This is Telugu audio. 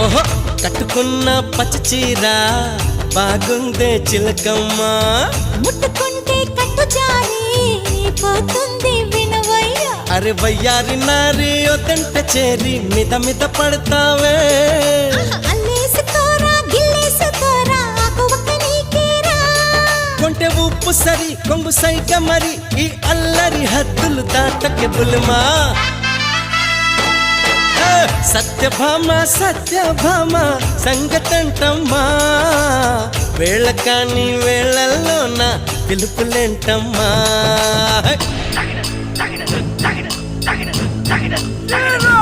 ఓహో కట్టుకున్న పచ్చ చీర బాగుందే చిలకమ్మ ముట్టుకుంటే కట్టు జారి పోతుంది వినవయ్య అరే వయ్యారి నారి ఒదంట చేరి మిద మిద పడతావే అల్లేసుకోరా గిల్లేసుకోరా ఆకువక్క నీకేరా కొంటె ఉప్పు సరి కొంగు సైగ మరి ఈ అల్లరి హద్దులు దాటకే బుల్మా సత్యభామ సంగతంటమ్మా వేళ కాని వేళల్లోన పిలుపులేంటమ్మా Hero!